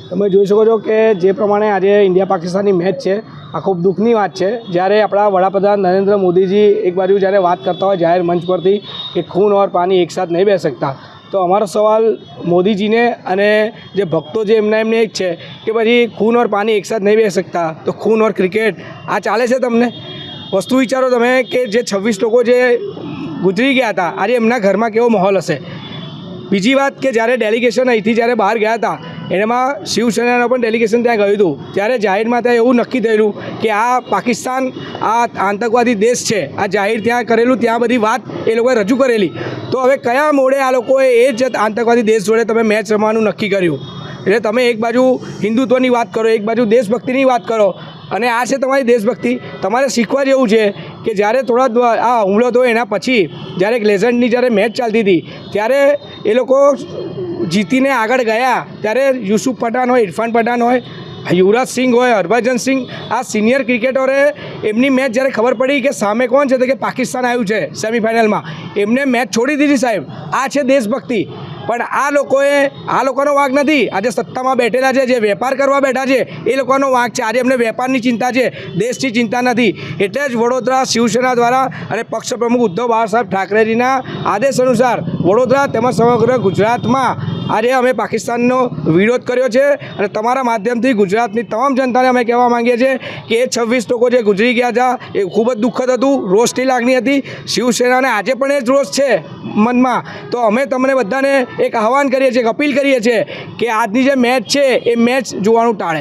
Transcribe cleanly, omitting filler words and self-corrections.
તમે જોઈ શકો છો કે જે પ્રમાણે આજે ઇન્ડિયા પાકિસ્તાનની મેચ છે આ ખૂબ દુઃખની વાત છે। જ્યારે આપણા વડાપ્રધાન નરેન્દ્ર મોદીજી એક બાજુ જ્યારે વાત કરતા હોય જાહેર મંચ પરથી કે ખૂન और પાણી એક સાથ નહીં બેસ सकता, તો અમારો સવાલ મોદીજીને અને જે ભક્તો જે એમને જ છે કે પછી ખૂન और પાણી એક સાથ નહીં બેસ सकता તો ખૂન और ક્રિકેટ આ ચાલે છે તમને? વસ્તુ વિચારો તમે કે જે 26 લોકો જે ગુજરી ગયા હતા આજે એમના ઘરમાં કેવો માહોલ હશે। બીજી વાત કે જ્યારે ડેલિગેશન અહીંથી જ્યારે બહાર ગયા હતા એમાં શિવસેનાનું પણ ડેલિગેશન ત્યાં ગયું હતું ત્યારે જાહેરમાં ત્યાં એવું નક્કી થયેલું કે આ પાકિસ્તાન આ આતંકવાદી દેશ છે, આ જાહેર ત્યાં કરેલું ત્યાં બધી વાત એ લોકોએ રજૂ કરેલી। તો હવે કયા મોડે આ લોકોએ એ જ આતંકવાદી દેશ જોડે તમે મેચ રમવાનું નક્કી કર્યું? એટલે તમે એક બાજુ હિન્દુત્વની વાત કરો, એક બાજુ દેશભક્તિની વાત કરો, અને આ છે તમારી દેશભક્તિ? તમારે શીખવા જેવું છે કે જ્યારે થોડા આ હુમલો થયો એના પછી જ્યારે એક લેઝન્ડની જ્યારે મેચ ચાલતી હતી ત્યારે એ લોકો જીતીને આગળ ગયા ત્યારે યુસુફ પઠાણ હોય, ઇરફાન પઠાણ હોય, યુવરાજ સિંહ હોય, હરભજન સિંહ, આ સિનિયર ક્રિકેટરે એમની મેચ જ્યારે ખબર પડી કે સામે કોણ છે તો કે પાકિસ્તાન આવ્યું છે સેમિફાઇનલમાં, એમને મેચ છોડી દીધી સાહેબ। આ છે દેશભક્તિ। પણ આ લોકોનો વાંક નથી। આજે સત્તામાં બેઠેલા છે, જે વેપાર કરવા બેઠા છે એ લોકોનો વાંક છે। આજે એમને વેપારની ચિંતા છે, દેશની ચિંતા નથી। એટલે જ વડોદરા શિવસેના દ્વારા અને પક્ષ પ્રમુખ ઉદ્ધવ બાળાસાહેબ ઠાકરેજીના આદેશ અનુસાર વડોદરા તેમજ સમગ્ર ગુજરાતમાં આજે અમે પાકિસ્તાનનો વિરોધ કર્યો છે। અને તમારા માધ્યમથી ગુજરાતની તમામ જનતાને અમે કહેવા માંગીએ છીએ કે એ 26 લોકો જે ગુજરી ગયા હતા એ ખૂબ જ દુઃખદ હતું, રોષની લાગણી હતી। શિવસેનાને આજે પણ એ જ રોષ છે મનમાં। તો અમે તમને બધાને એક આહવાન કરીએ છીએ, એક અપીલ કરીએ છીએ કે આજની જે મેચ છે એ મેચ જોવાનું ટાળે।